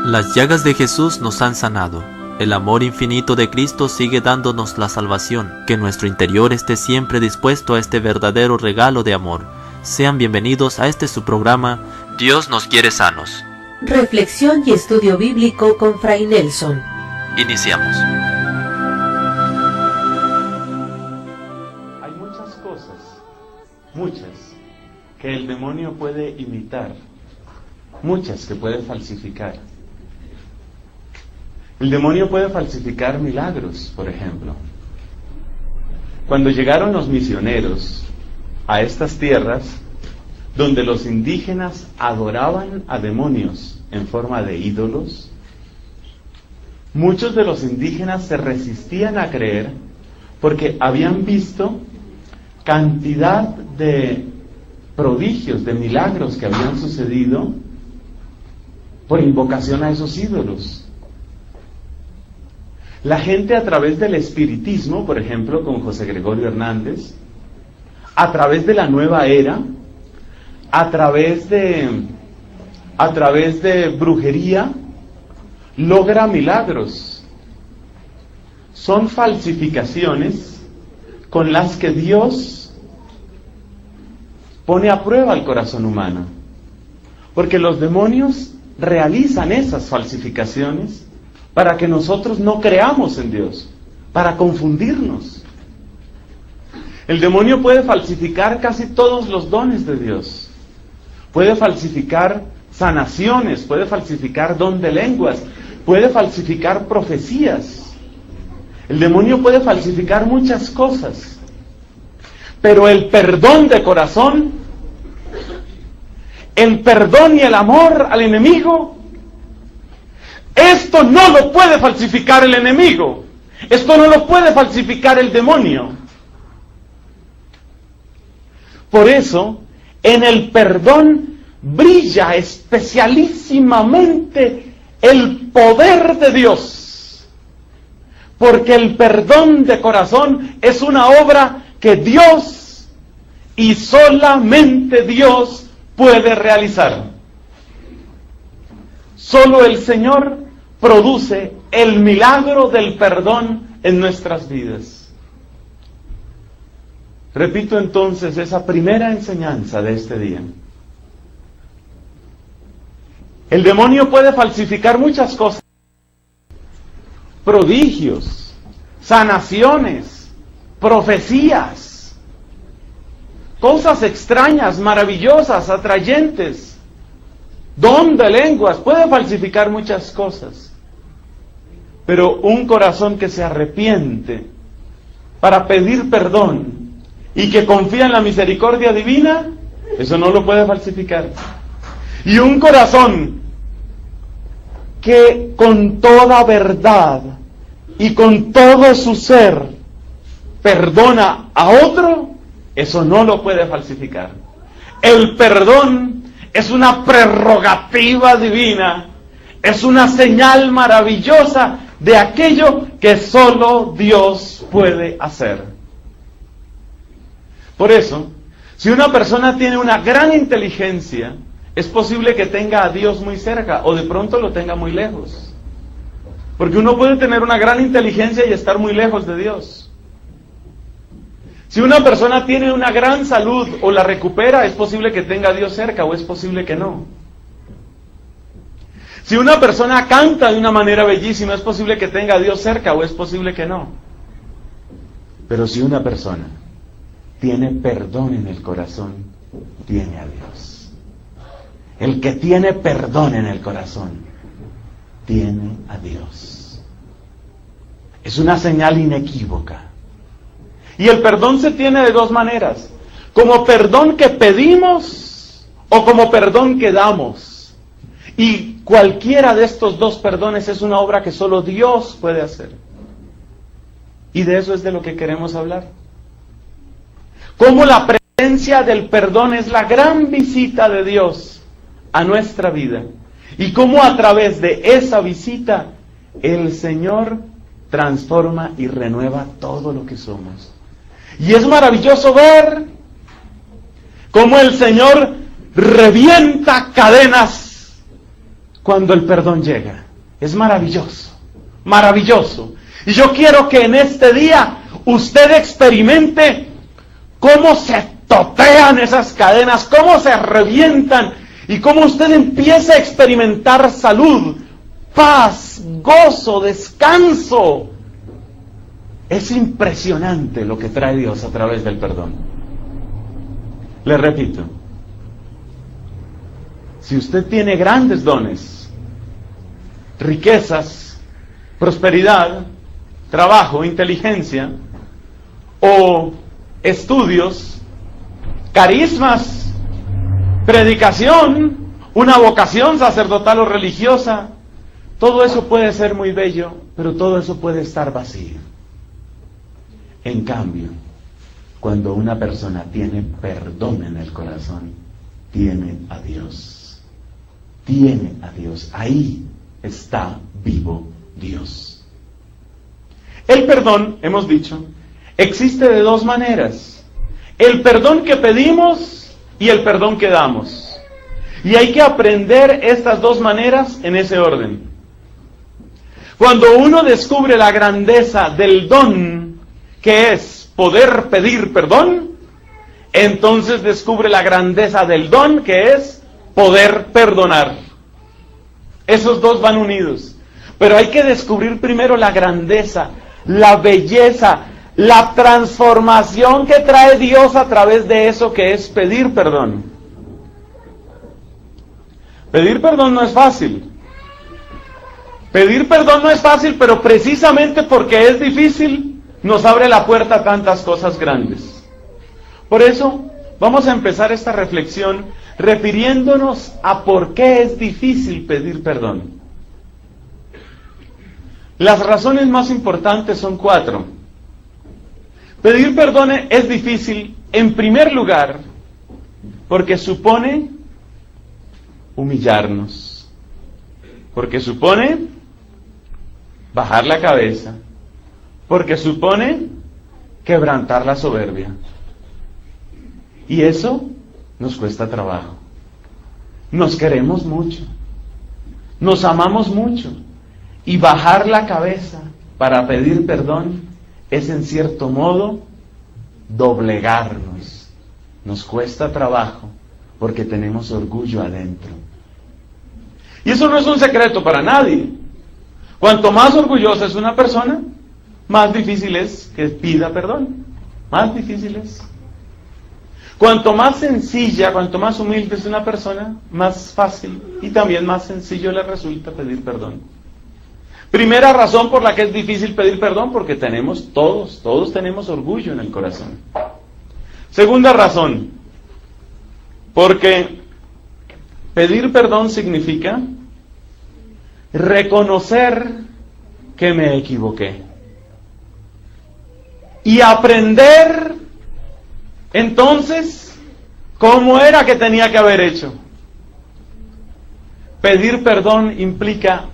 Las llagas de Jesús nos han sanado. El amor infinito de Cristo sigue dándonos la salvación. Que nuestro interior esté siempre dispuesto a este verdadero regalo de amor. Sean bienvenidos a este su programa, Dios nos quiere sanos. Reflexión y estudio bíblico con Fray Nelson. Iniciamos. Hay muchas, que el demonio puede imitar, muchas que puede falsificar. El demonio puede falsificar milagros, por ejemplo. Cuando llegaron los misioneros a estas tierras, donde los indígenas adoraban a demonios en forma de ídolos, muchos de los indígenas se resistían a creer porque habían visto cantidad de prodigios, de milagros que habían sucedido por invocación a esos ídolos. La gente, a través del espiritismo, por ejemplo, con José Gregorio Hernández, a través de la nueva era, a través de brujería, logra milagros. Son falsificaciones con las que Dios pone a prueba el corazón humano, porque los demonios realizan esas falsificaciones para que nosotros no creamos en Dios, para confundirnos. El demonio puede falsificar casi todos los dones de Dios. Puede falsificar sanaciones, puede falsificar don de lenguas, puede falsificar profecías. El demonio puede falsificar muchas cosas. Pero el perdón de corazón, el perdón y el amor al enemigo, esto no lo puede falsificar el enemigo. Esto no lo puede falsificar el demonio. Por eso, en el perdón brilla especialísimamente el poder de Dios. Porque el perdón de corazón es una obra que Dios y solamente Dios puede realizar. Solo el Señor produce el milagro del perdón en nuestras vidas. Repito entonces esa primera enseñanza de este día. El demonio puede falsificar muchas cosas. Prodigios, sanaciones, profecías, cosas extrañas, maravillosas, atrayentes, don de lenguas, puede falsificar muchas cosas. Pero un corazón que se arrepiente para pedir perdón y que confía en la misericordia divina, eso no lo puede falsificar. Y un corazón que con toda verdad y con todo su ser perdona a otro, eso no lo puede falsificar. El perdón es una prerrogativa divina, es una señal maravillosa de aquello que solo Dios puede hacer. Por eso, si una persona tiene una gran inteligencia, es posible que tenga a Dios muy cerca o de pronto lo tenga muy lejos. Porque uno puede tener una gran inteligencia y estar muy lejos de Dios. Si una persona tiene una gran salud o la recupera, es posible que tenga a Dios cerca o es posible que no. Si una persona canta de una manera bellísima, es posible que tenga a Dios cerca o es posible que no. Pero si una persona tiene perdón en el corazón, tiene a Dios. El que tiene perdón en el corazón, tiene a Dios. Es una señal inequívoca. Y el perdón se tiene de dos maneras: como perdón que pedimos o como perdón que damos. Y cualquiera de estos dos perdones es una obra que solo Dios puede hacer. Y de eso es de lo que queremos hablar. Cómo la presencia del perdón es la gran visita de Dios a nuestra vida. Y cómo a través de esa visita el Señor transforma y renueva todo lo que somos. Y es maravilloso ver cómo el Señor revienta cadenas cuando el perdón llega. Es maravilloso, maravilloso. Y yo quiero que en este día usted experimente cómo se totean esas cadenas, cómo se revientan y cómo usted empieza a experimentar salud, paz, gozo, descanso. Es impresionante lo que trae Dios a través del perdón. Le repito, si usted tiene grandes dones, riquezas, prosperidad, trabajo, inteligencia, o estudios, carismas, predicación, una vocación sacerdotal o religiosa, todo eso puede ser muy bello, pero todo eso puede estar vacío. En cambio, cuando una persona tiene perdón en el corazón, tiene a Dios. Tiene a Dios. Ahí está vivo Dios. El perdón, hemos dicho, existe de dos maneras. El perdón que pedimos y el perdón que damos. Y hay que aprender estas dos maneras en ese orden. Cuando uno descubre la grandeza del don que es poder pedir perdón, entonces descubre la grandeza del don que es poder perdonar. Esos dos van unidos. Pero hay que descubrir primero la grandeza, la belleza, la transformación que trae Dios a través de eso que es pedir perdón. Pedir perdón no es fácil. Pedir perdón no es fácil, pero precisamente porque es difícil, nos abre la puerta a tantas cosas grandes. Por eso, vamos a empezar esta reflexión refiriéndonos a por qué es difícil pedir perdón. Las razones más importantes son 4. Pedir perdón es difícil, en primer lugar, porque supone humillarnos, porque supone bajar la cabeza, porque supone quebrantar la soberbia. Y eso nos cuesta trabajo. Nos queremos mucho, nos amamos mucho, y bajar la cabeza para pedir perdón es en cierto modo doblegarnos. Nos cuesta trabajo porque tenemos orgullo adentro. Y eso no es un secreto para nadie. Cuanto más orgullosa es una persona, más difícil es que pida perdón. Más difícil es. Cuanto más sencilla, cuanto más humilde es una persona, más fácil y también más sencillo le resulta pedir perdón. Primera razón por la que es difícil pedir perdón, porque todos tenemos orgullo en el corazón. Segunda razón, porque pedir perdón significa reconocer que me equivoqué y aprender entonces cómo era que tenía que haber hecho. Pedir perdón implica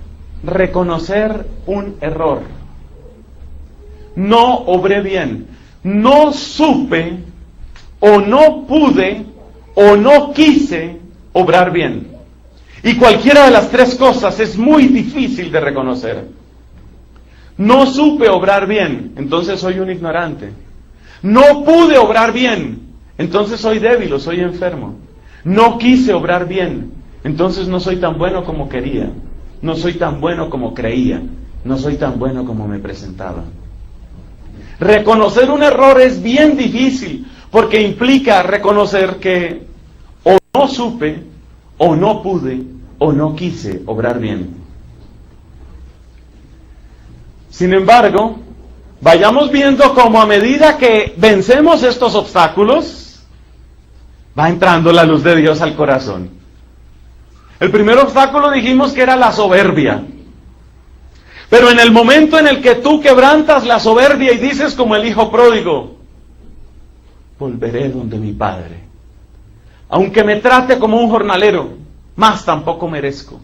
reconocer un error. No obré bien, no supe, o no pude, o no quise obrar bien. Y cualquiera de las tres cosas es muy difícil de reconocer. No supe obrar bien, entonces soy un ignorante. No pude obrar bien, entonces soy débil o soy enfermo. No quise obrar bien, entonces no soy tan bueno como quería. No soy tan bueno como creía. No soy tan bueno como me presentaba. Reconocer un error es bien difícil, porque implica reconocer que o no supe, o no pude, o no quise obrar bien. Sin embargo, vayamos viendo cómo a medida que vencemos estos obstáculos, va entrando la luz de Dios al corazón. El primer obstáculo dijimos que era la soberbia. Pero en el momento en el que tú quebrantas la soberbia y dices como el hijo pródigo, volveré donde mi padre. Aunque me trate como un jornalero, más tampoco merezco.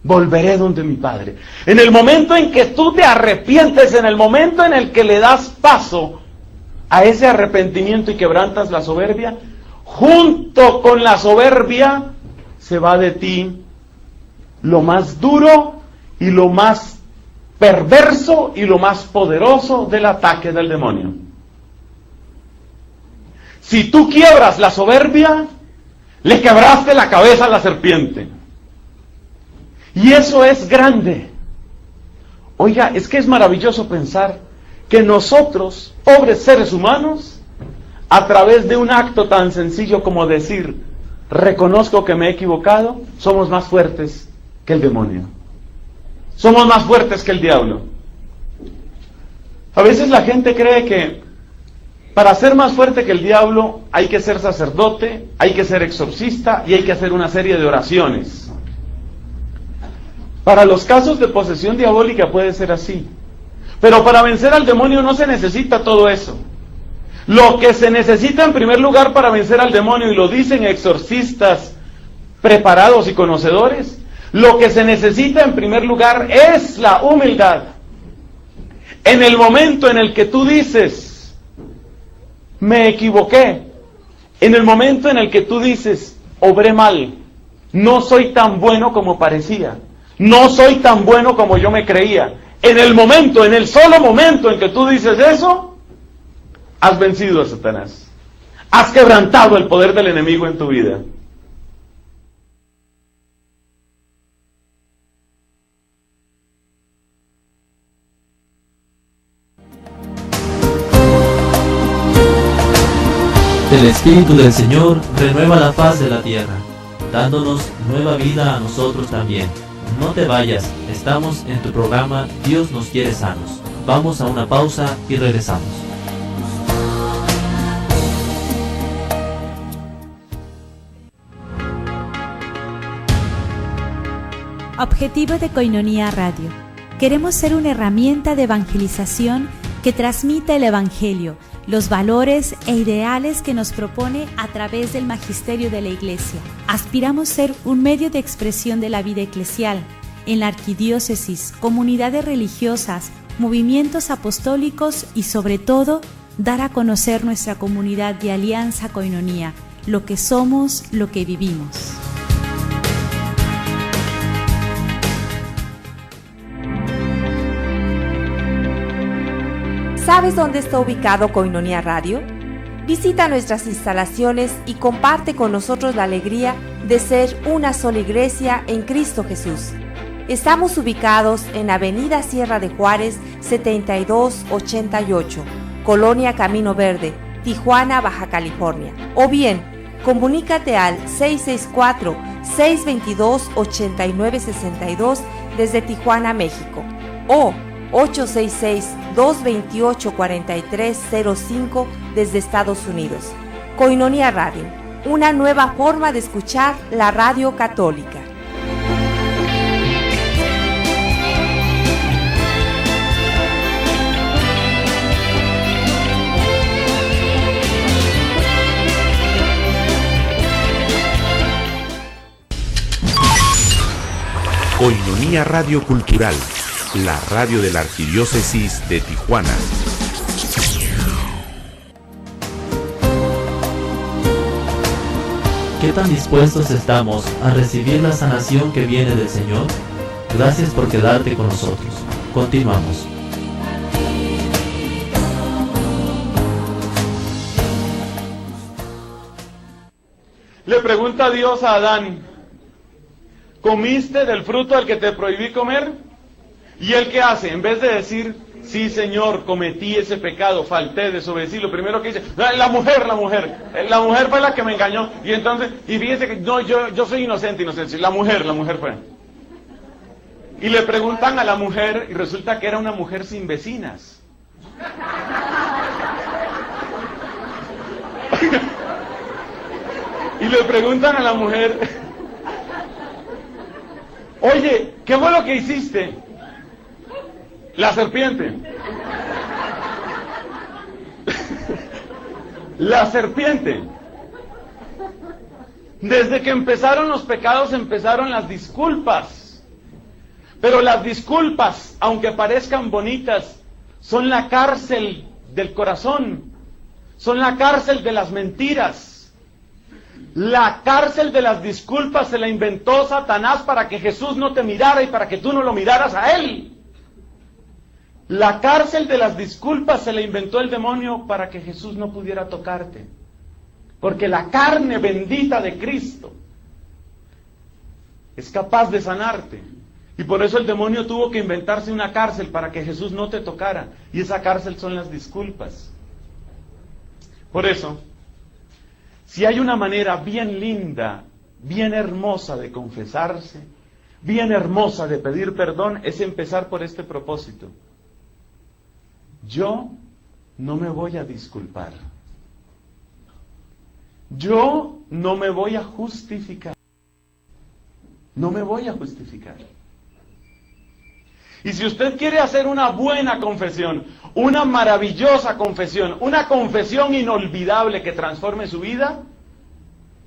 Volveré donde mi padre. En el momento en que tú te arrepientes, en el momento en el que le das paso a ese arrepentimiento y quebrantas la soberbia, junto con la soberbia se va de ti lo más duro y lo más perverso y lo más poderoso del ataque del demonio. Si tú quiebras la soberbia, le quebraste la cabeza a la serpiente. Y eso es grande. Oiga, es que es maravilloso pensar que nosotros, pobres seres humanos, a través de un acto tan sencillo como decir, reconozco que me he equivocado, somos más fuertes que el demonio. Somos más fuertes que el diablo. A veces la gente cree que para ser más fuerte que el diablo hay que ser sacerdote, hay que ser exorcista y hay que hacer una serie de oraciones. Para los casos de posesión diabólica puede ser así. Pero para vencer al demonio no se necesita todo eso. Lo que se necesita en primer lugar para vencer al demonio, y lo dicen exorcistas preparados y conocedores, lo que se necesita en primer lugar es la humildad. En el momento en el que tú dices, me equivoqué, en el momento en el que tú dices, obré mal, no soy tan bueno como parecía, no soy tan bueno como yo me creía, en el solo momento en que tú dices eso, has vencido a Satanás, has quebrantado el poder del enemigo en tu vida. El Espíritu del Señor renueva la faz de la tierra, dándonos nueva vida a nosotros también. No te vayas, estamos en tu programa Dios nos quiere sanos. Vamos a una pausa y regresamos. Objetivo de Koinonia Radio. Queremos ser una herramienta de evangelización que transmita el Evangelio, los valores e ideales que nos propone a través del magisterio de la Iglesia. Aspiramos ser un medio de expresión de la vida eclesial en la arquidiócesis, comunidades religiosas, movimientos apostólicos y sobre todo, dar a conocer nuestra comunidad de Alianza Koinonia, lo que somos, lo que vivimos. ¿Sabes dónde está ubicado Koinonia Radio? Visita nuestras instalaciones y comparte con nosotros la alegría de ser una sola iglesia en Cristo Jesús. Estamos ubicados en Avenida Sierra de Juárez 7288, Colonia Camino Verde, Tijuana, Baja California. O bien, comunícate al 664-622-8962 desde Tijuana, México. O 866-228-4305 desde Estados Unidos. Koinonia Radio, una nueva forma de escuchar la radio católica. Koinonia Radio Cultural, la radio de la Arquidiócesis de Tijuana. ¿Qué tan dispuestos estamos a recibir la sanación que viene del Señor? Gracias por quedarte con nosotros. Continuamos. Le pregunta Dios a Adán, ¿comiste del fruto al que te prohibí comer? ¿Y él qué hace? En vez de decir, sí Señor, cometí ese pecado, falté, desobedecí, lo primero que dice, la mujer fue la que me engañó. Y entonces, y fíjense que no, yo soy inocente, la mujer fue. Y le preguntan a la mujer, y resulta que era una mujer sin vecinas. Y le preguntan a la mujer, oye, ¿qué fue lo que hiciste? La serpiente. La serpiente. Desde que empezaron los pecados, empezaron las disculpas. Pero las disculpas, aunque parezcan bonitas, son la cárcel del corazón. Son la cárcel de las mentiras. La cárcel de las disculpas se la inventó Satanás para que Jesús no te mirara y para que tú no lo miraras a él. La cárcel de las disculpas se la inventó el demonio para que Jesús no pudiera tocarte. Porque la carne bendita de Cristo es capaz de sanarte. Y por eso el demonio tuvo que inventarse una cárcel para que Jesús no te tocara. Y esa cárcel son las disculpas. Por eso, si hay una manera bien linda, bien hermosa de confesarse, bien hermosa de pedir perdón, es empezar por este propósito. Yo no me voy a disculpar. Yo no me voy a justificar. No me voy a justificar. Y si usted quiere hacer una buena confesión, una maravillosa confesión, una confesión inolvidable que transforme su vida,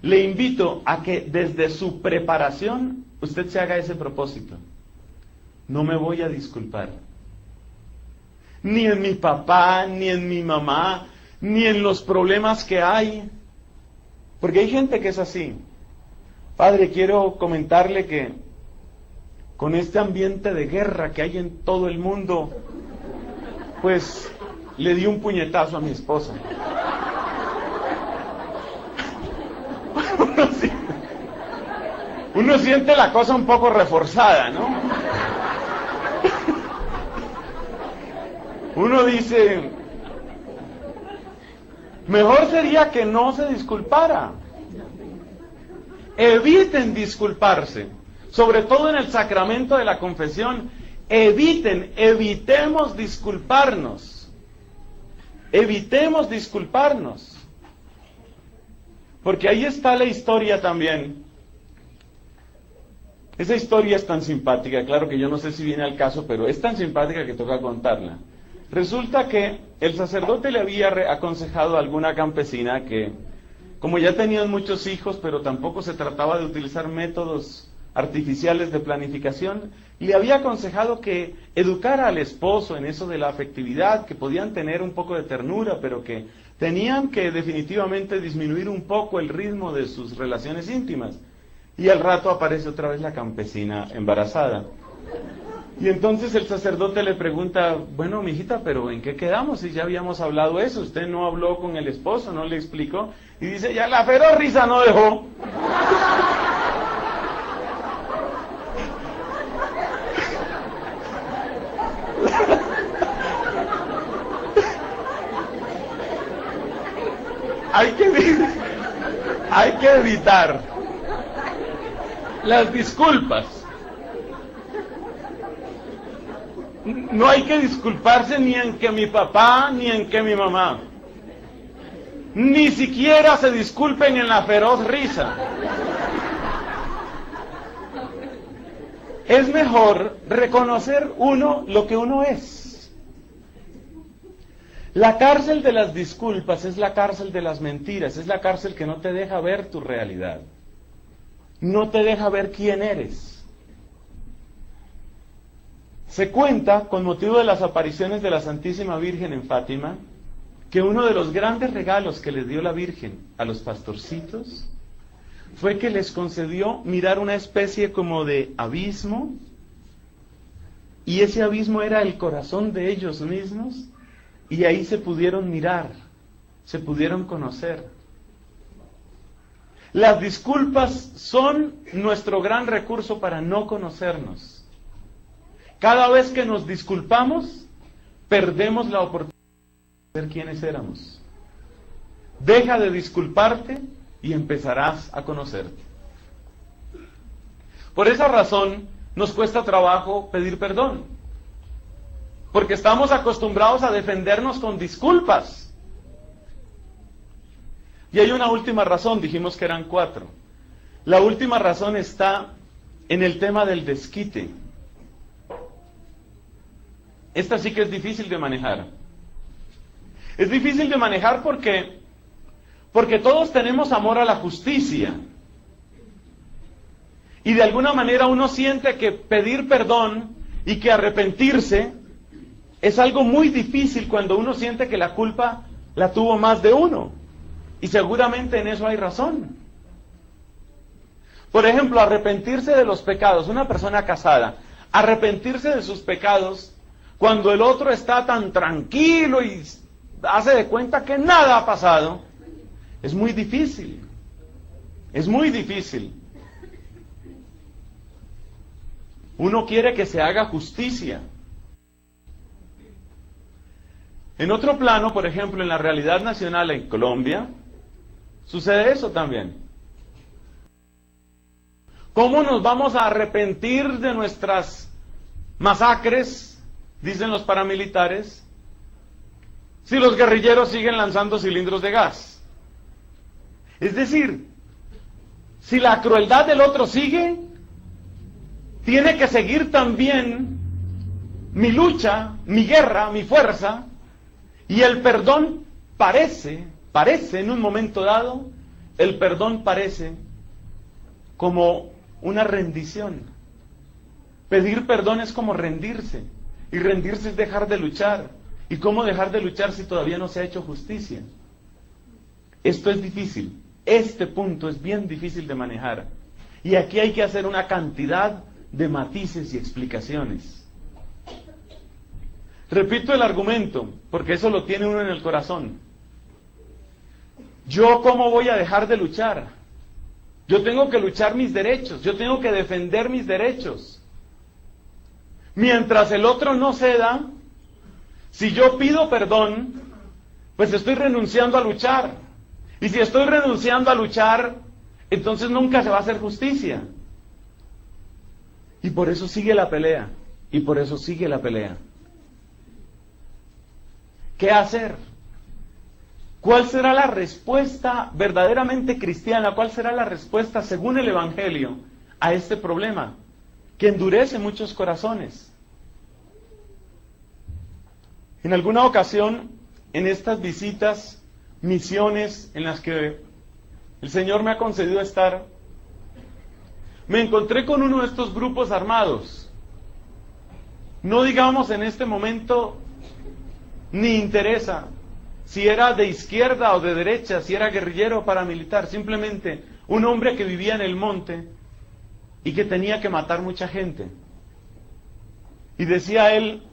le invito a que desde su preparación usted se haga ese propósito. No me voy a disculpar. Ni en mi papá, ni en mi mamá, ni en los problemas que hay. Porque hay gente que es así. Padre, quiero comentarle que con este ambiente de guerra que hay en todo el mundo, pues le di un puñetazo a mi esposa. Uno siente la cosa un poco reforzada, ¿no? Uno dice, mejor sería que no se disculpara. Eviten disculparse, sobre todo en el sacramento de la confesión. Evitemos disculparnos. Evitemos disculparnos. Porque ahí está la historia también. Esa historia es tan simpática, claro que yo no sé si viene al caso, pero es tan simpática que toca contarla. Resulta que el sacerdote le había aconsejado a alguna campesina que, como ya tenían muchos hijos, pero tampoco se trataba de utilizar métodos artificiales de planificación, le había aconsejado que educara al esposo en eso de la afectividad, que podían tener un poco de ternura, pero que tenían que definitivamente disminuir un poco el ritmo de sus relaciones íntimas. Y al rato aparece otra vez la campesina embarazada. Y entonces el sacerdote le pregunta, bueno, mijita, pero ¿en qué quedamos? Si ya habíamos hablado eso, usted no habló con el esposo, no le explicó. Y dice, ya la feroz risa no dejó. Hay que evitar las disculpas. No hay que disculparse ni en que mi papá ni en que mi mamá. Ni siquiera se disculpen en la feroz risa. Es mejor reconocer uno lo que uno es. La cárcel de las disculpas es la cárcel de las mentiras, es la cárcel que no te deja ver tu realidad. No te deja ver quién eres. Se cuenta, con motivo de las apariciones de la Santísima Virgen en Fátima, que uno de los grandes regalos que les dio la Virgen a los pastorcitos fue que les concedió mirar una especie como de abismo, y ese abismo era el corazón de ellos mismos, y ahí se pudieron mirar, se pudieron conocer. Las disculpas son nuestro gran recurso para no conocernos. Cada vez que nos disculpamos, perdemos la oportunidad de ser quienes éramos. Deja de disculparte y empezarás a conocerte. Por esa razón, nos cuesta trabajo pedir perdón. Porque estamos acostumbrados a defendernos con disculpas. Y hay una última razón, dijimos que eran 4. La última razón está en el tema del desquite. Esta sí que es difícil de manejar. Es difícil de manejar porque todos tenemos amor a la justicia. Y de alguna manera uno siente que pedir perdón y que arrepentirse es algo muy difícil cuando uno siente que la culpa la tuvo más de uno. Y seguramente en eso hay razón. Por ejemplo, arrepentirse de los pecados. Una persona casada, arrepentirse de sus pecados cuando el otro está tan tranquilo y hace de cuenta que nada ha pasado, es muy difícil. Es muy difícil. Uno quiere que se haga justicia. En otro plano, por ejemplo, en la realidad nacional en Colombia, sucede eso también. ¿Cómo nos vamos a arrepentir de nuestras masacres, dicen los paramilitares, si los guerrilleros siguen lanzando cilindros de gas? Es decir, si la crueldad del otro sigue, tiene que seguir también mi lucha, mi guerra, mi fuerza, y el perdón parece en un momento dado, el perdón parece como una rendición. Pedir perdón es como rendirse, y rendirse es dejar de luchar. ¿Y cómo dejar de luchar si todavía no se ha hecho justicia? Esto es difícil, este punto es bien difícil de manejar, y aquí hay que hacer una cantidad de matices y explicaciones. Repito el argumento, porque eso lo tiene uno en el corazón. ¿Yo cómo voy a dejar de luchar? Yo tengo que luchar mis derechos, yo tengo que defender mis derechos. Mientras el otro no ceda, si yo pido perdón, pues estoy renunciando a luchar. Y si estoy renunciando a luchar, entonces nunca se va a hacer justicia. Y por eso sigue la pelea, y por eso sigue la pelea. ¿Qué hacer? ¿Cuál será la respuesta verdaderamente cristiana? ¿Cuál será la respuesta según el Evangelio a este problema que endurece muchos corazones? En alguna ocasión, en estas visitas, misiones en las que el Señor me ha concedido estar, me encontré con uno de estos grupos armados. No digamos en este momento ni interesa si era de izquierda o de derecha, si era guerrillero o paramilitar, simplemente un hombre que vivía en el monte y que tenía que matar mucha gente. Y decía él: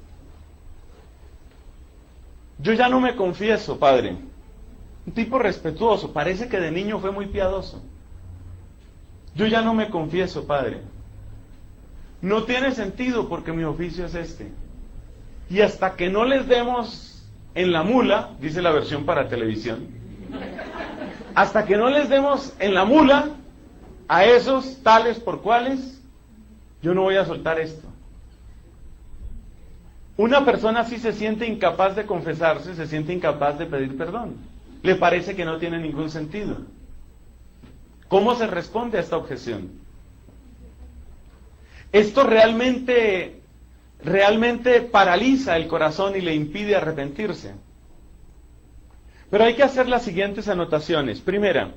yo ya no me confieso, padre. Un tipo respetuoso, parece que de niño fue muy piadoso. Yo ya no me confieso, padre. No tiene sentido porque mi oficio es este. Y hasta que no les demos en la mula, dice la versión para televisión, hasta que no les demos en la mula a esos tales por cuales, yo no voy a soltar esto. Una persona así se siente incapaz de confesarse, se siente incapaz de pedir perdón. Le parece que no tiene ningún sentido. ¿Cómo se responde a esta objeción? Esto realmente paraliza el corazón y le impide arrepentirse. Pero hay que hacer las siguientes anotaciones. Primera,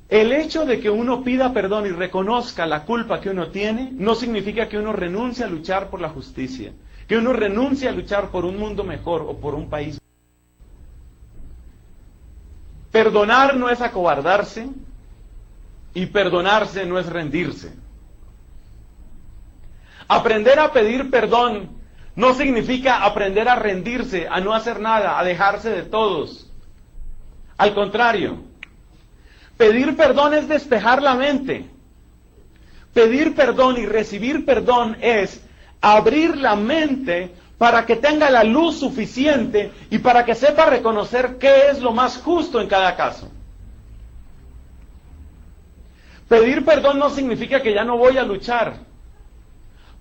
el hecho de que uno pida perdón y reconozca la culpa que uno tiene, no significa que uno renuncie a luchar por la justicia, que uno renuncie a luchar por un mundo mejor o por un país. Perdonar no es acobardarse, y perdonarse no es rendirse. Aprender a pedir perdón no significa aprender a rendirse, a no hacer nada, a dejarse de todos. Al contrario, pedir perdón es despejar la mente. Pedir perdón y recibir perdón es abrir la mente para que tenga la luz suficiente y para que sepa reconocer qué es lo más justo en cada caso. Pedir perdón no significa que ya no voy a luchar.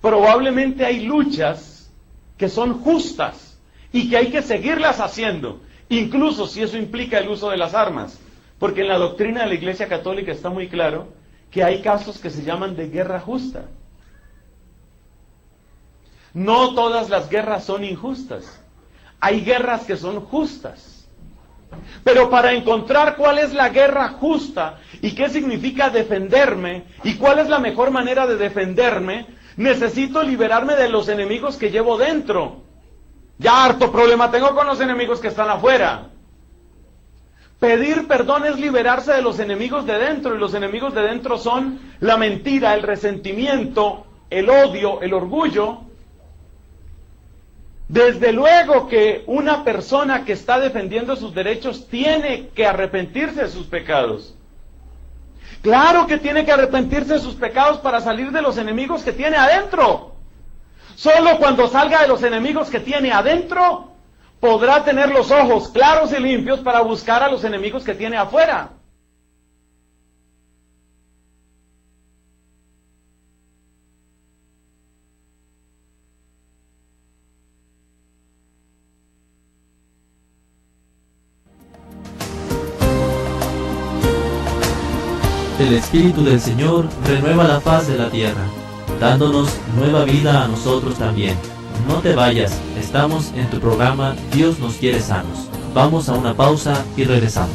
Probablemente hay luchas que son justas y que hay que seguirlas haciendo, incluso si eso implica el uso de las armas, porque en la doctrina de la Iglesia Católica está muy claro que hay casos que se llaman de guerra justa. No todas las guerras son injustas, hay guerras que son justas. Pero para encontrar cuál es la guerra justa y qué significa defenderme y cuál es la mejor manera de defenderme, necesito liberarme de los enemigos que llevo dentro. Ya harto problema tengo con los enemigos que están afuera. Pedir perdón es liberarse de los enemigos de dentro, y los enemigos de dentro son la mentira, el resentimiento, el odio, el orgullo. Desde luego que una persona que está defendiendo sus derechos tiene que arrepentirse de sus pecados. Claro que tiene que arrepentirse de sus pecados para salir de los enemigos que tiene adentro. Solo cuando salga de los enemigos que tiene adentro, podrá tener los ojos claros y limpios para buscar a los enemigos que tiene afuera. El Espíritu del Señor renueva la faz de la tierra, dándonos nueva vida a nosotros también. No te vayas, estamos en tu programa Dios nos quiere sanos. Vamos a una pausa y regresamos.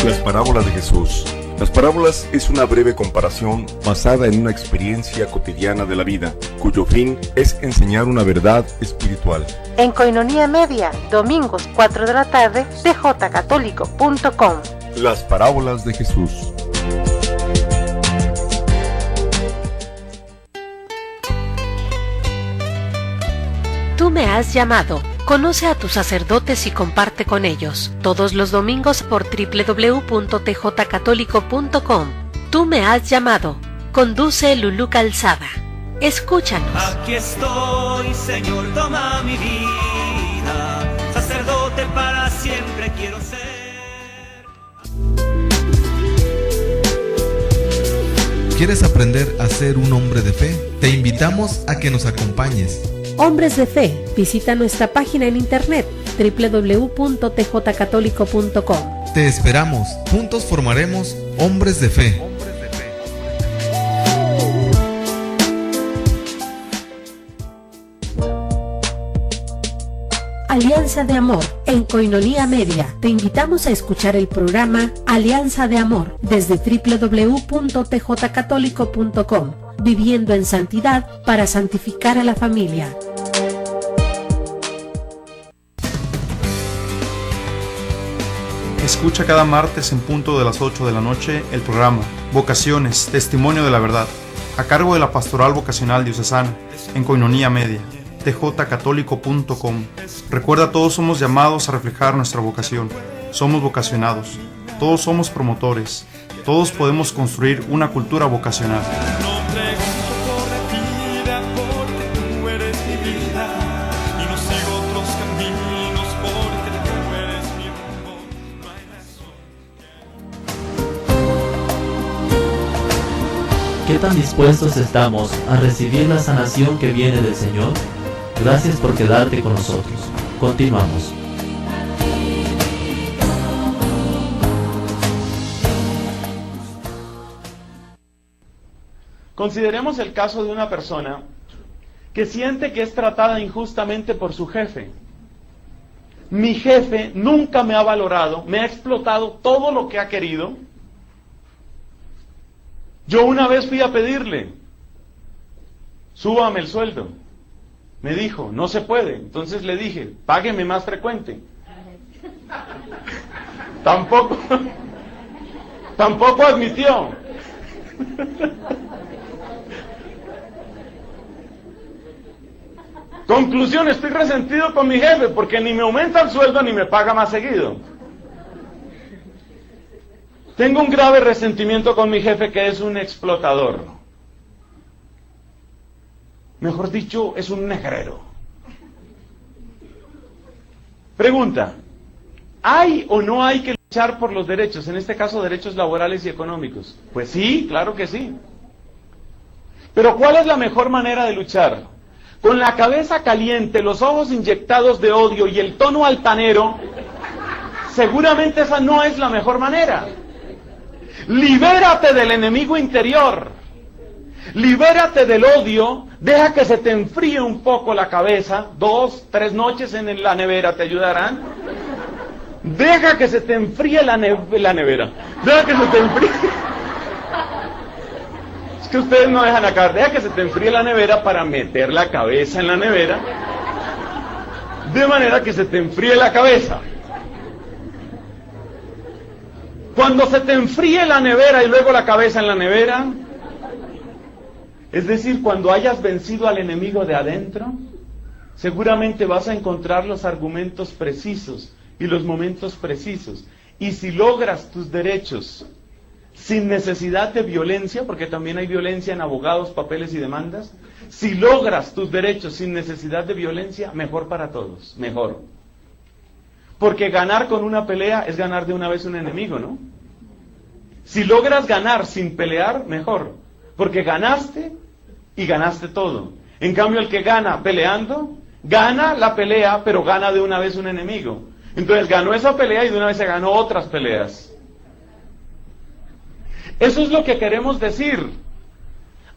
Las parábolas de Jesús. Las parábolas es una breve comparación basada en una experiencia cotidiana de la vida, cuyo fin es enseñar una verdad espiritual. En Coinonía Media, domingos 4 de la tarde, djcatólico.com. Las parábolas de Jesús. Tú me has llamado. Conoce a tus sacerdotes y comparte con ellos. Todos los domingos por www.tjcatólico.com. Tú me has llamado. Conduce Lulú Calzada. Escúchanos. Aquí estoy, Señor, toma mi vida. Sacerdote para siempre quiero ser. ¿Quieres aprender a ser un hombre de fe? Te invitamos a que nos acompañes. Hombres de Fe, visita nuestra página en internet www.tjcatólico.com. Te esperamos, juntos formaremos hombres de fe. Alianza de Amor, en Coinonía Media. Te invitamos a escuchar el programa Alianza de Amor desde www.tjcatólico.com. Viviendo en santidad para santificar a la familia. Escucha cada martes en punto de las 8 de la noche el programa Vocaciones, Testimonio de la Verdad, a cargo de la Pastoral Vocacional Diocesana, en Coinonía Media, tjcatólico.com. Recuerda, todos somos llamados a reflejar nuestra vocación. Somos vocacionados, todos somos promotores, todos podemos construir una cultura vocacional. ¿Qué tan dispuestos estamos a recibir la sanación que viene del Señor? Gracias por quedarte con nosotros. Continuamos. Consideremos el caso de una persona que siente que es tratada injustamente por su jefe. Mi jefe nunca me ha valorado, me ha explotado todo lo que ha querido. Yo una vez fui a pedirle, súbame el sueldo. Me dijo, no se puede. Entonces le dije, págueme más frecuente. Tampoco admitió. Conclusión, estoy resentido con mi jefe porque ni me aumenta el sueldo ni me paga más seguido. Tengo un grave resentimiento con mi jefe, que es un explotador. Mejor dicho, es un negrero. Pregunta, ¿hay o no hay que luchar por los derechos? En este caso, derechos laborales y económicos. Pues sí, claro que sí. Pero ¿cuál es la mejor manera de luchar? Con la cabeza caliente, los ojos inyectados de odio y el tono altanero, seguramente esa no es la mejor manera. Libérate del enemigo interior, libérate del odio, deja que se te enfríe un poco la cabeza, 2, 3 noches en la nevera te ayudarán. Deja que se te enfríe la nevera, deja que se te enfríe. Es que ustedes no dejan acabar. Deja que se te enfríe la nevera para meter la cabeza en la nevera. De manera que se te enfríe la cabeza. Cuando se te enfríe la nevera y luego la cabeza en la nevera, es decir, cuando hayas vencido al enemigo de adentro, seguramente vas a encontrar los argumentos precisos y los momentos precisos. Y si logras tus derechos sin necesidad de violencia, porque también hay violencia en abogados, papeles y demandas, si logras tus derechos sin necesidad de violencia, mejor para todos, mejor. Porque ganar con una pelea es ganar de una vez un enemigo, ¿no? Si logras ganar sin pelear, mejor. Porque ganaste y ganaste todo. En cambio, el que gana peleando, gana la pelea, pero gana de una vez un enemigo. Entonces ganó esa pelea y de una vez se ganó otras peleas. Eso es lo que queremos decir.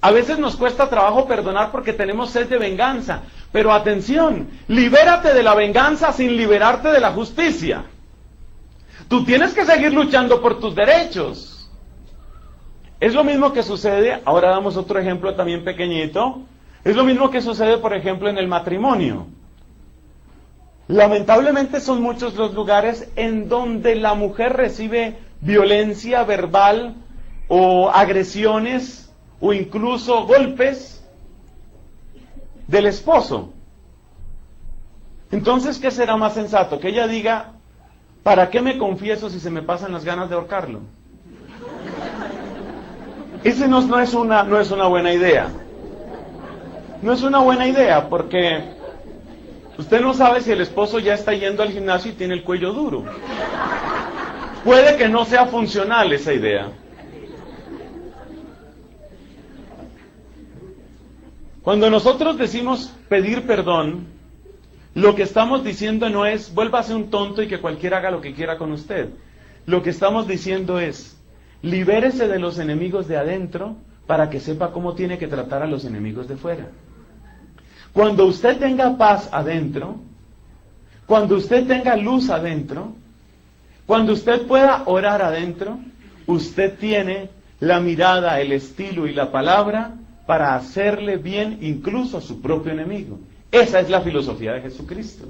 A veces nos cuesta trabajo perdonar porque tenemos sed de venganza. Pero atención, libérate de la venganza sin liberarte de la justicia. Tú tienes que seguir luchando por tus derechos. Es lo mismo que sucede, ahora damos otro ejemplo también pequeñito, es lo mismo que sucede, por ejemplo, en el matrimonio. Lamentablemente son muchos los lugares en donde la mujer recibe violencia verbal o agresiones o incluso golpes del esposo. Entonces, ¿qué será más sensato? Que ella diga, ¿para qué me confieso si se me pasan las ganas de ahorcarlo? Ese no es una buena idea. No es una buena idea porque usted no sabe si el esposo ya está yendo al gimnasio y tiene el cuello duro. Puede que no sea funcional esa idea. Cuando nosotros decimos pedir perdón, lo que estamos diciendo no es vuélvase un tonto y que cualquiera haga lo que quiera con usted. Lo que estamos diciendo es libérese de los enemigos de adentro para que sepa cómo tiene que tratar a los enemigos de fuera. Cuando usted tenga paz adentro, cuando usted tenga luz adentro, cuando usted pueda orar adentro, usted tiene la mirada, el estilo y la palabra para hacerle bien incluso a su propio enemigo. Esa es la filosofía de Jesucristo.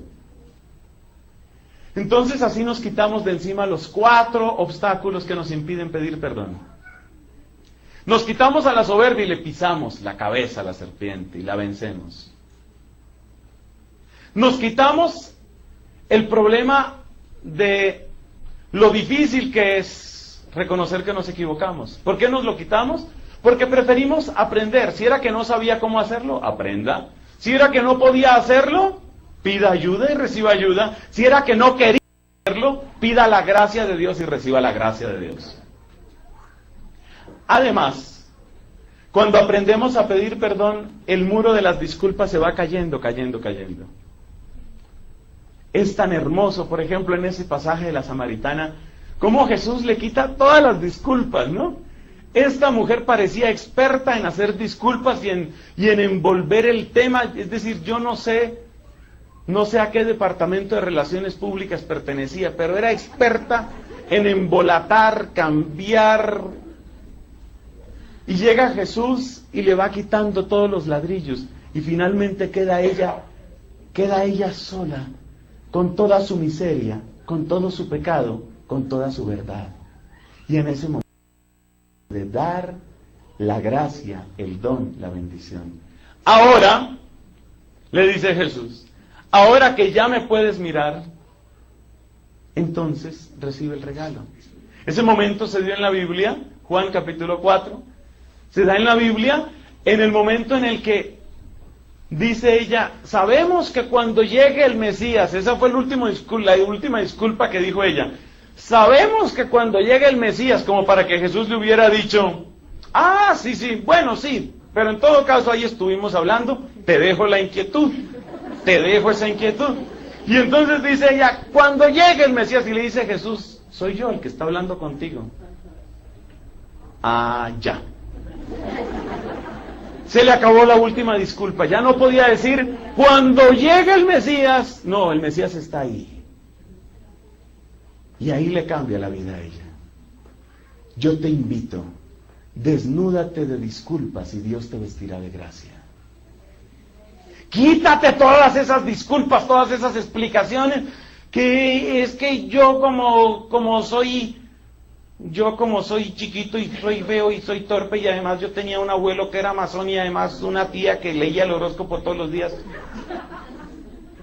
Entonces así nos quitamos de encima los 4 obstáculos que nos impiden pedir perdón. Nos quitamos a la soberbia y le pisamos la cabeza a la serpiente y la vencemos. Nos quitamos el problema de lo difícil que es reconocer que nos equivocamos. ¿Por qué nos lo quitamos? Porque preferimos aprender. Si era que no sabía cómo hacerlo, aprenda. Si era que no podía hacerlo, pida ayuda y reciba ayuda. Si era que no quería hacerlo, pida la gracia de Dios y reciba la gracia de Dios. Además, cuando aprendemos a pedir perdón, el muro de las disculpas se va cayendo. Es tan hermoso, por ejemplo, en ese pasaje de la Samaritana, cómo Jesús le quita todas las disculpas, ¿no? Esta mujer parecía experta en hacer disculpas y en envolver el tema, es decir, yo no sé a qué departamento de relaciones públicas pertenecía, pero era experta en embolatar, cambiar. Y llega Jesús y le va quitando todos los ladrillos y finalmente queda ella sola, con toda su miseria, con todo su pecado, con toda su verdad. Y en ese momento de dar la gracia, el don, la bendición. Ahora, le dice Jesús, ahora que ya me puedes mirar, entonces recibe el regalo. Ese momento se dio en la Biblia, Juan capítulo 4, se da en la Biblia en el momento en el que dice ella, sabemos que cuando llegue el Mesías, esa fue la última disculpa que dijo ella, sabemos que cuando llegue el Mesías, como para que Jesús le hubiera dicho, sí, bueno, sí, pero en todo caso ahí estuvimos hablando, te dejo la inquietud, te dejo esa inquietud. Y entonces dice ella, cuando llegue el Mesías, y le dice Jesús, soy yo el que está hablando contigo. Ya. Se le acabó la última disculpa, ya no podía decir, cuando llegue el Mesías, no, el Mesías está ahí. Y ahí le cambia la vida a ella. Yo te invito desnúdate de disculpas y Dios te vestirá de gracia. Quítate todas esas disculpas, todas esas explicaciones, que es que yo como soy chiquito y soy feo y soy torpe, y además yo tenía un abuelo que era masón y además una tía que leía el horóscopo todos los días.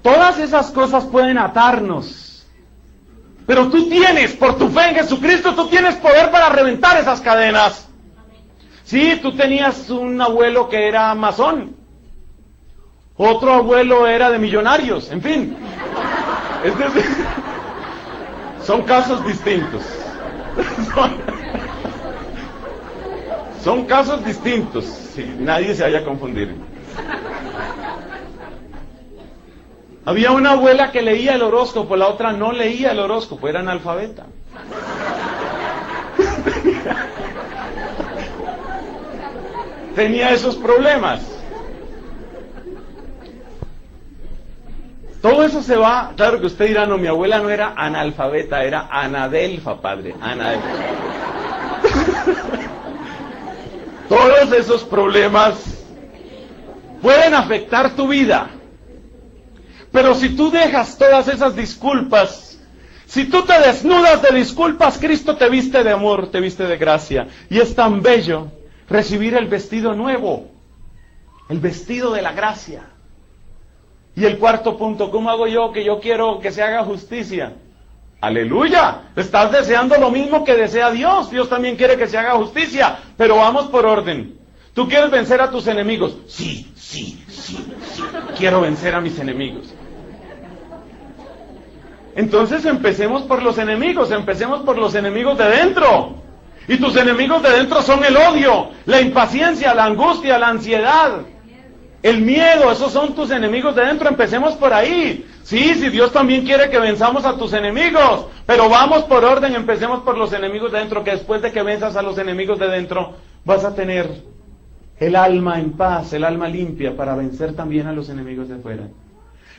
Todas esas cosas pueden atarnos, pero tú tienes, por tu fe en Jesucristo, tú tienes poder para reventar esas cadenas. Sí, tú tenías un abuelo que era masón, otro abuelo era de millonarios, en fin. Es decir, son casos distintos. Son casos distintos, si nadie se vaya a confundir. Había una abuela que leía el horóscopo, la otra no leía el horóscopo, era analfabeta. Tenía esos problemas. Todo eso se va, claro que usted dirá, no, mi abuela no era analfabeta, era anadelfa, padre, anadelfa. Todos esos problemas pueden afectar tu vida. Pero si tú dejas todas esas disculpas, si tú te desnudas de disculpas, Cristo te viste de amor, te viste de gracia. Y es tan bello recibir el vestido nuevo, el vestido de la gracia. Y el cuarto punto, ¿cómo hago yo que yo quiero que se haga justicia? ¡Aleluya! Estás deseando lo mismo que desea Dios. Dios también quiere que se haga justicia. Pero vamos por orden. ¿Tú quieres vencer a tus enemigos? Sí. Quiero vencer a mis enemigos. Entonces empecemos por los enemigos. Empecemos por los enemigos de dentro. Y tus enemigos de dentro son el odio, la impaciencia, la angustia, la ansiedad, el miedo. Esos son tus enemigos de dentro. Empecemos por ahí. Sí, Dios también quiere que venzamos a tus enemigos, pero vamos por orden. Empecemos por los enemigos de dentro, que después de que venzas a los enemigos de dentro, vas a tener el alma en paz, el alma limpia, para vencer también a los enemigos de afuera.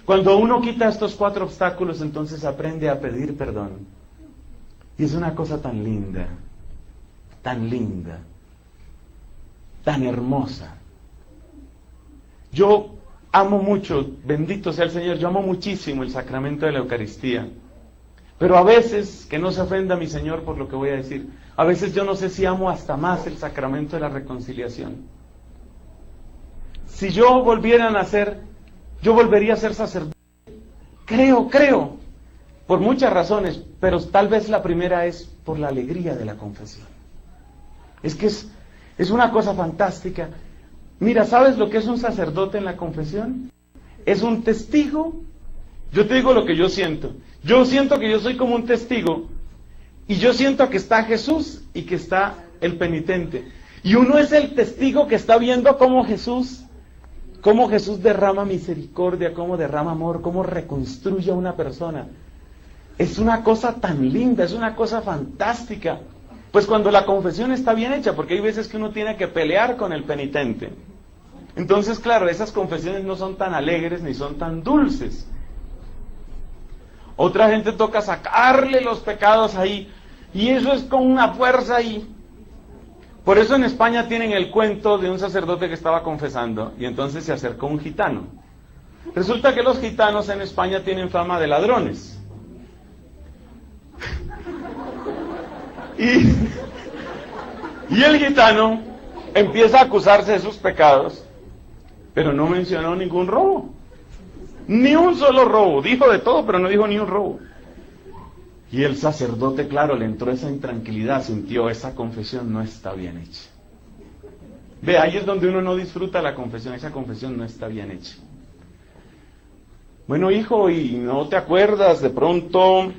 Cuando uno quita estos 4 obstáculos, entonces aprende a pedir perdón. Y es una cosa tan linda, tan hermosa. Yo amo mucho, bendito sea el Señor, yo amo muchísimo el sacramento de la Eucaristía. Pero a veces, que no se ofenda mi Señor por lo que voy a decir, a veces yo no sé si amo hasta más el sacramento de la reconciliación. Si yo volviera a nacer, yo volvería a ser sacerdote. Creo, por muchas razones, pero tal vez la primera es por la alegría de la confesión. Es que es una cosa fantástica. Mira, ¿sabes lo que es un sacerdote en la confesión? Es un testigo. Yo te digo lo que yo siento. Yo siento que yo soy como un testigo, y yo siento que está Jesús y que está el penitente. Y uno es el testigo que está viendo cómo Jesús derrama misericordia, cómo derrama amor, cómo reconstruye a una persona. Es una cosa tan linda, es una cosa fantástica. Pues cuando la confesión está bien hecha, porque hay veces que uno tiene que pelear con el penitente. Entonces, claro, esas confesiones no son tan alegres ni son tan dulces. Otra gente toca sacarle los pecados ahí, y eso es con una fuerza ahí. Por eso en España tienen el cuento de un sacerdote que estaba confesando, y entonces se acercó un gitano. Resulta que los gitanos en España tienen fama de ladrones. Y el gitano empieza a acusarse de sus pecados, pero no mencionó ningún robo. Ni un solo robo. Dijo de todo, pero no dijo ni un robo. Y el sacerdote, claro, le entró esa intranquilidad, sintió, esa confesión no está bien hecha. Ve, ahí es donde uno no disfruta la confesión, esa confesión no está bien hecha. Bueno, hijo, ¿y no te acuerdas de pronto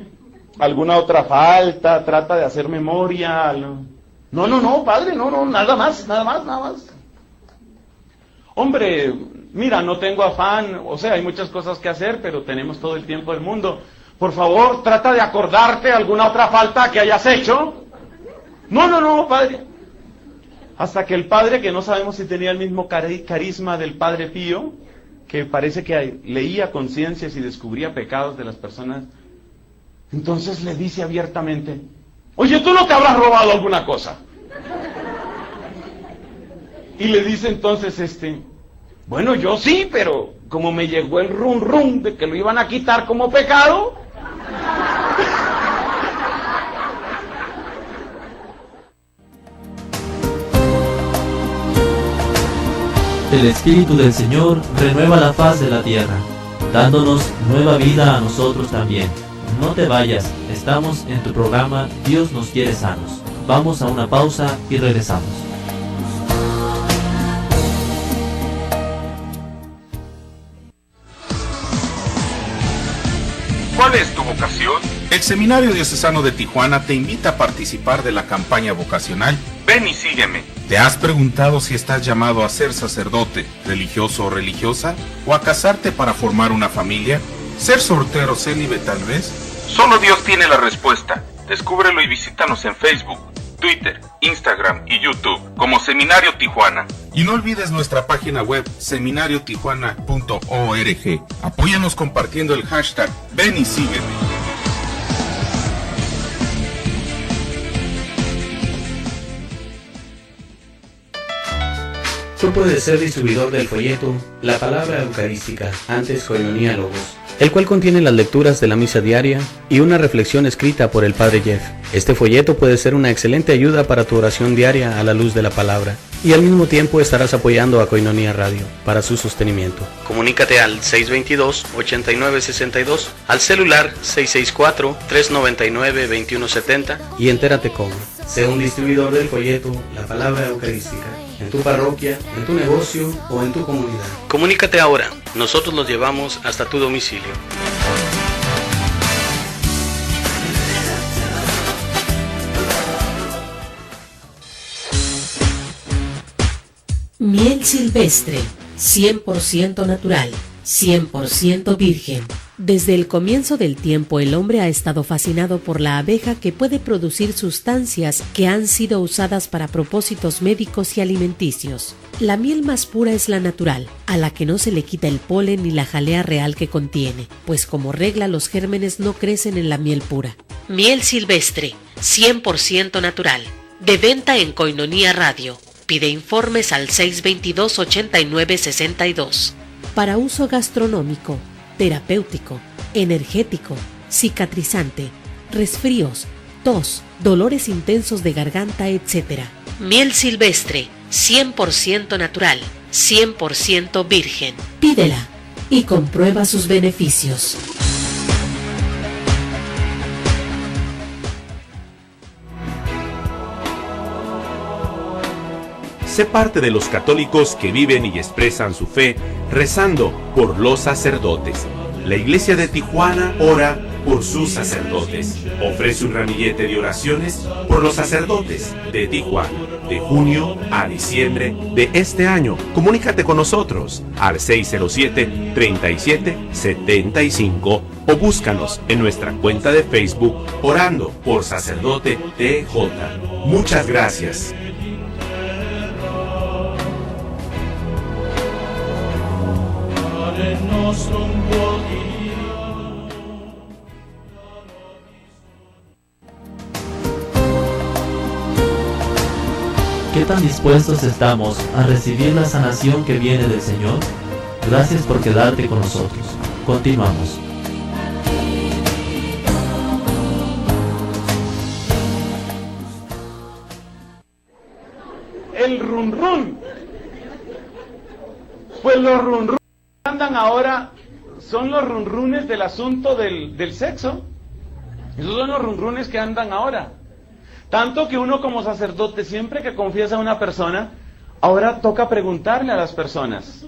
alguna otra falta? Trata de hacer memoria. No, padre, no, nada más. Hombre, mira, no tengo afán, o sea, hay muchas cosas que hacer, pero tenemos todo el tiempo del mundo. Por favor, trata de acordarte alguna otra falta que hayas hecho. No, padre. Hasta que el padre, que no sabemos si tenía el mismo carisma del Padre Pío, que parece que leía conciencias y descubría pecados de las personas, entonces le dice abiertamente: oye, ¿tú no te habrás robado alguna cosa? Y le dice entonces bueno, yo sí, pero como me llegó el rum rum de que lo iban a quitar como pecado. El Espíritu del Señor renueva la faz de la tierra, dándonos nueva vida a nosotros también. No te vayas, estamos en tu programa Dios nos quiere sanos. Vamos a una pausa y regresamos. ¿Cuál es tu vocación? El Seminario Diocesano de Tijuana te invita a participar de la campaña vocacional Ven y sígueme. ¿Te has preguntado si estás llamado a ser sacerdote, religioso o religiosa? ¿O a casarte para formar una familia? ¿Ser soltero célibe tal vez? Solo Dios tiene la respuesta. Descúbrelo y visítanos en Facebook, Twitter, Instagram y YouTube como Seminario Tijuana. Y no olvides nuestra página web seminariotijuana.org. Apóyanos compartiendo el hashtag Ven y sígueme. Tú puedes ser distribuidor del folleto La Palabra Eucarística, antes Koinonia Logos, el cual contiene las lecturas de la misa diaria y una reflexión escrita por el Padre Jeff. Este folleto puede ser una excelente ayuda para tu oración diaria a la luz de la palabra, y al mismo tiempo estarás apoyando a Koinonia Radio para su sostenimiento. Comunícate al 622-8962, al celular 664-399-2170 y entérate cómo. Sé un distribuidor del folleto La Palabra Eucarística, en tu parroquia, en tu negocio o en tu comunidad. Comunícate ahora, nosotros los llevamos hasta tu domicilio. Miel silvestre, 100% natural, 100% virgen. Desde el comienzo del tiempo el hombre ha estado fascinado por la abeja que puede producir sustancias que han sido usadas para propósitos médicos y alimenticios. La miel más pura es la natural, a la que no se le quita el polen ni la jalea real que contiene, pues como regla los gérmenes no crecen en la miel pura. Miel silvestre, 100% natural, de venta en Koinonia Radio. Pide informes al 622-8962. Para uso gastronómico, terapéutico, energético, cicatrizante, resfríos, tos, dolores intensos de garganta, etc. Miel silvestre, 100% natural, 100% virgen. Pídela y comprueba sus beneficios. Sé parte de los católicos que viven y expresan su fe rezando por los sacerdotes. La Iglesia de Tijuana ora por sus sacerdotes. Ofrece un ramillete de oraciones por los sacerdotes de Tijuana, de junio a diciembre de este año. Comunícate con nosotros al 607-3775 o búscanos en nuestra cuenta de Facebook Orando por Sacerdote TJ. Muchas gracias. ¿Qué tan dispuestos estamos a recibir la sanación que viene del Señor? Gracias por quedarte con nosotros. Continuamos. El run run. Pues los run run andan ahora son los runrunes del asunto del sexo. Esos son los runrunes que andan ahora. Tanto que uno como sacerdote, siempre que confiesa a una persona, ahora toca preguntarle a las personas.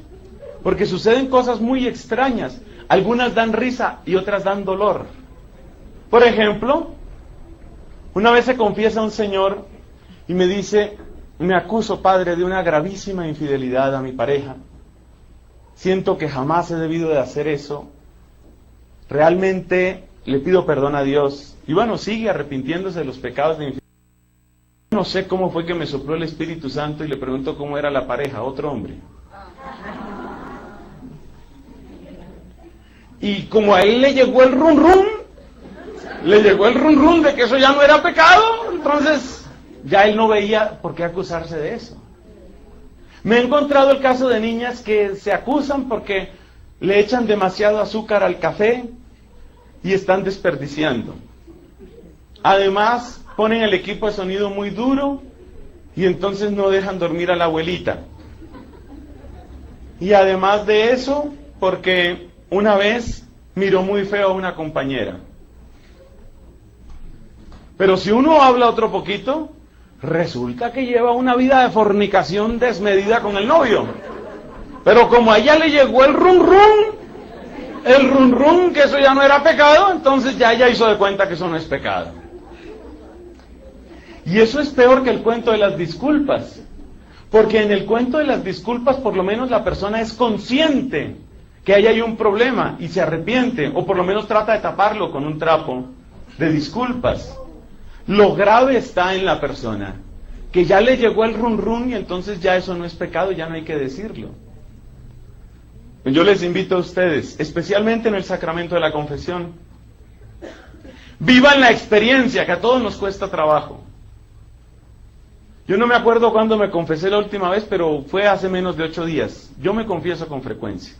Porque suceden cosas muy extrañas. Algunas dan risa y otras dan dolor. Por ejemplo, una vez se confiesa a un señor y me dice: me acuso, padre, de una gravísima infidelidad a mi pareja. Siento que jamás he debido de hacer eso. Realmente le pido perdón a Dios. Y bueno, sigue arrepintiéndose de los pecados de infidelidad. No sé cómo fue que me sopló el Espíritu Santo y le preguntó cómo era la pareja, otro hombre. Y como a él le llegó el rum rum de que eso ya no era pecado, entonces ya él no veía por qué acusarse de eso. Me he encontrado el caso de niñas que se acusan porque le echan demasiado azúcar al café y están desperdiciando. Además, ponen el equipo de sonido muy duro y entonces no dejan dormir a la abuelita. Y además de eso, porque una vez miró muy feo a una compañera. Pero si uno habla otro poquito, resulta que lleva una vida de fornicación desmedida con el novio. Pero como a ella le llegó el run run, que eso ya no era pecado, entonces ya ella hizo de cuenta que eso no es pecado. Y eso es peor que el cuento de las disculpas. Porque en el cuento de las disculpas, por lo menos la persona es consciente que ahí hay un problema y se arrepiente, o por lo menos trata de taparlo con un trapo de disculpas. Lo grave está en la persona, que ya le llegó el run run y entonces ya eso no es pecado, ya no hay que decirlo. Yo les invito a ustedes, especialmente en el sacramento de la confesión, vivan la experiencia, que a todos nos cuesta trabajo. Yo no me acuerdo cuándo me confesé la última vez, pero fue hace menos de 8 días. Yo me confieso con frecuencia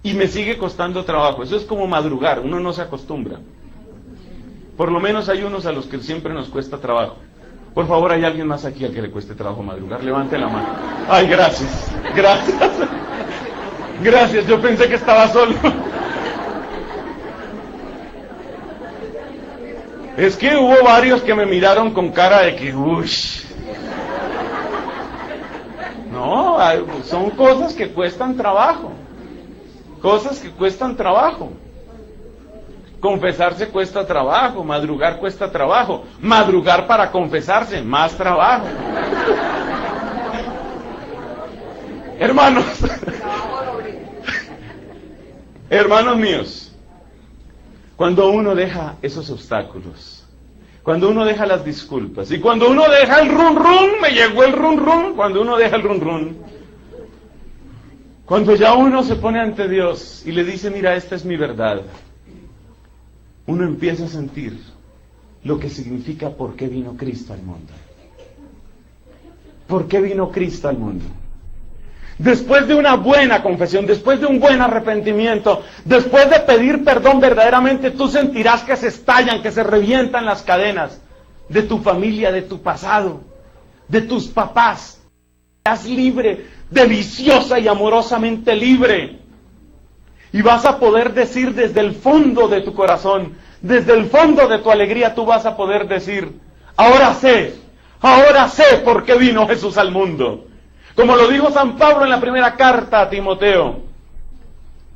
y me sigue costando trabajo. Eso es como madrugar, uno no se acostumbra. Por lo menos hay unos a los que siempre nos cuesta trabajo. Por favor, ¿hay alguien más aquí al que le cueste trabajo madrugar? Levante la mano. Ay, gracias, gracias. Gracias, yo pensé que estaba solo. Es que hubo varios que me miraron con cara de que, uff. No, son cosas que cuestan trabajo. Cosas que cuestan trabajo. Confesarse cuesta trabajo, madrugar cuesta trabajo. Madrugar para confesarse, más trabajo. Hermanos, hermanos míos, cuando uno deja esos obstáculos, cuando uno deja las disculpas, y cuando uno deja el run run, me llegó el run run, cuando uno deja el run run, cuando ya uno se pone ante Dios y le dice, mira, esta es mi verdad, uno empieza a sentir lo que significa por qué vino Cristo al mundo. ¿Por qué vino Cristo al mundo? Después de una buena confesión, después de un buen arrepentimiento, después de pedir perdón verdaderamente, tú sentirás que se estallan, que se revientan las cadenas de tu familia, de tu pasado, de tus papás. Estás libre, deliciosa y amorosamente libre. Y vas a poder decir desde el fondo de tu corazón, desde el fondo de tu alegría, tú vas a poder decir, ahora sé por qué vino Jesús al mundo. Como lo dijo San Pablo en la primera carta a Timoteo,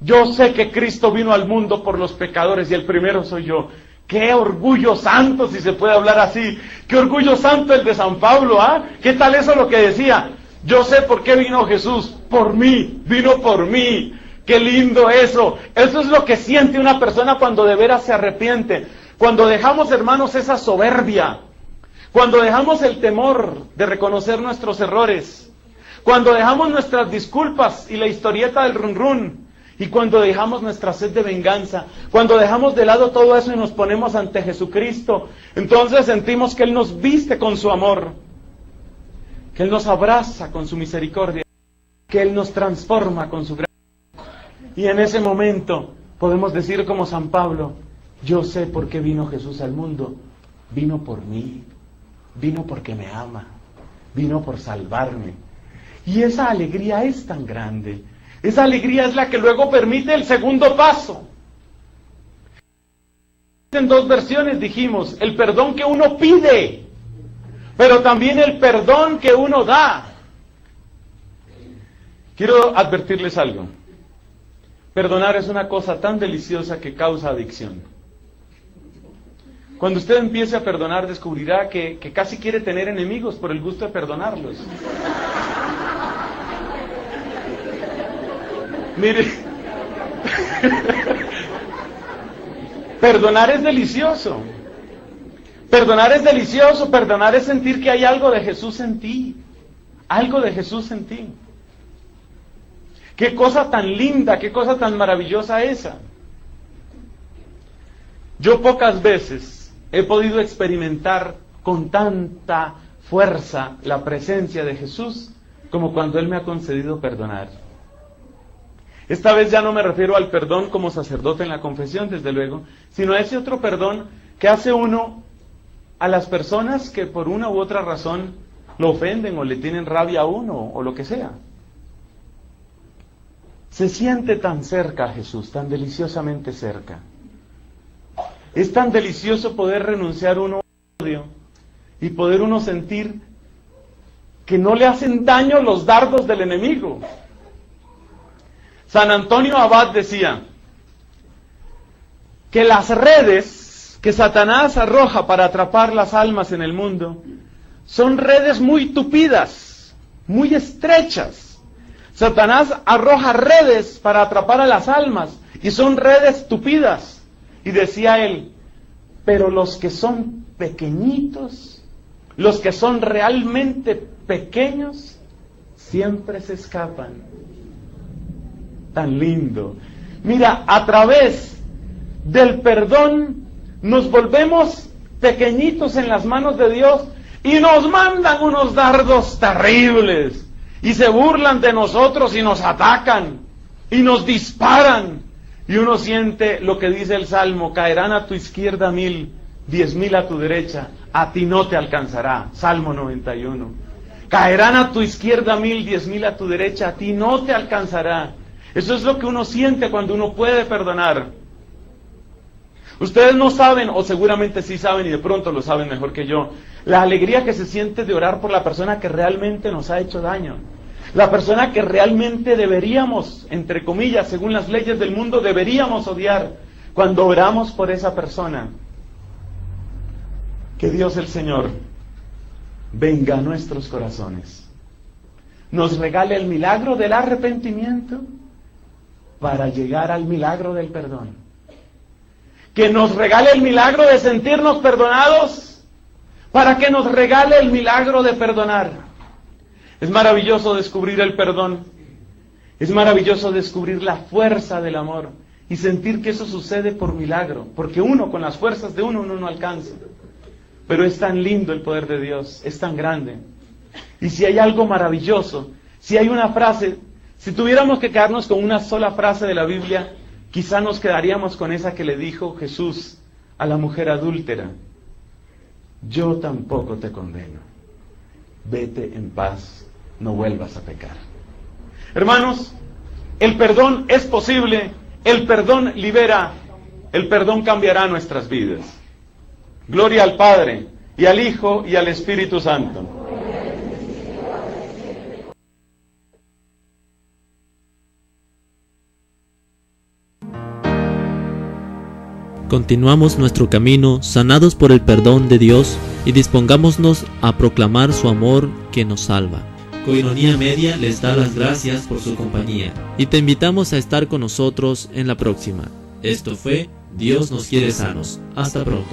yo sé que Cristo vino al mundo por los pecadores y el primero soy yo. ¡Qué orgullo santo, si se puede hablar así! ¡Qué orgullo santo el de San Pablo! ¿Ah? ¿Qué tal eso lo que decía? Yo sé por qué vino Jesús, por mí, vino por mí. ¡Qué lindo eso! Eso es lo que siente una persona cuando de veras se arrepiente. Cuando dejamos, hermanos, esa soberbia. Cuando dejamos el temor de reconocer nuestros errores. Cuando dejamos nuestras disculpas y la historieta del run run, y cuando dejamos nuestra sed de venganza, cuando dejamos de lado todo eso y nos ponemos ante Jesucristo, entonces sentimos que Él nos viste con su amor, que Él nos abraza con su misericordia, que Él nos transforma con su gracia. Y en ese momento podemos decir como San Pablo, yo sé por qué vino Jesús al mundo, vino por mí, vino porque me ama, vino por salvarme. Y esa alegría es tan grande. Esa alegría es la que luego permite el segundo paso. En 2 versiones dijimos, el perdón que uno pide, pero también el perdón que uno da. Quiero advertirles algo. Perdonar es una cosa tan deliciosa que causa adicción. Cuando usted empiece a perdonar, descubrirá que casi quiere tener enemigos por el gusto de perdonarlos. Mire, perdonar es delicioso. Perdonar es delicioso, perdonar es sentir que hay algo de Jesús en ti. Algo de Jesús en ti. Qué cosa tan linda, qué cosa tan maravillosa esa. Yo pocas veces he podido experimentar con tanta fuerza la presencia de Jesús como cuando Él me ha concedido perdonar. Esta vez ya no me refiero al perdón como sacerdote en la confesión, desde luego, sino a ese otro perdón que hace uno a las personas que por una u otra razón lo ofenden o le tienen rabia a uno o lo que sea. Se siente tan cerca a Jesús, tan deliciosamente cerca. Es tan delicioso poder renunciar uno al odio y poder uno sentir que no le hacen daño los dardos del enemigo. San Antonio Abad decía que las redes que Satanás arroja para atrapar las almas en el mundo son redes muy tupidas, muy estrechas. Satanás arroja redes para atrapar a las almas y son redes tupidas. Y decía él, pero los que son pequeñitos, los que son realmente pequeños, siempre se escapan. Tan lindo. Mira, a través del perdón nos volvemos pequeñitos en las manos de Dios y nos mandan unos dardos terribles y se burlan de nosotros y nos atacan y nos disparan y uno siente lo que dice el Salmo: caerán a tu izquierda 1000, 10,000 a tu derecha, a ti no te alcanzará. Salmo 91. Caerán a tu izquierda 1000, 10,000 a tu derecha, a ti no te alcanzará. Eso es lo que uno siente cuando uno puede perdonar. Ustedes no saben, o seguramente sí saben y de pronto lo saben mejor que yo, la alegría que se siente de orar por la persona que realmente nos ha hecho daño. La persona que realmente deberíamos, entre comillas, según las leyes del mundo, deberíamos odiar. Cuando oramos por esa persona, que Dios el Señor venga a nuestros corazones, nos regale el milagro del arrepentimiento para llegar al milagro del perdón. Que nos regale el milagro de sentirnos perdonados para que nos regale el milagro de perdonar. Es maravilloso descubrir el perdón. Es maravilloso descubrir la fuerza del amor y sentir que eso sucede por milagro, porque uno con las fuerzas de uno no alcanza. Pero es tan lindo el poder de Dios, es tan grande. Y si hay algo maravilloso, si hay una frase, si tuviéramos que quedarnos con una sola frase de la Biblia, quizá nos quedaríamos con esa que le dijo Jesús a la mujer adúltera: yo tampoco te condeno, vete en paz, no vuelvas a pecar. Hermanos, el perdón es posible, el perdón libera, el perdón cambiará nuestras vidas. Gloria al Padre, y al Hijo, y al Espíritu Santo. Continuamos nuestro camino sanados por el perdón de Dios y dispongámonos a proclamar su amor que nos salva. Coinonía Media les da las gracias por su compañía y te invitamos a estar con nosotros en la próxima. Esto fue Dios nos quiere sanos. Hasta pronto.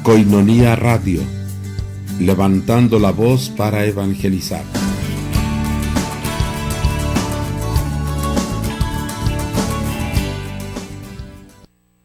Coinonía Radio, levantando la voz para evangelizar.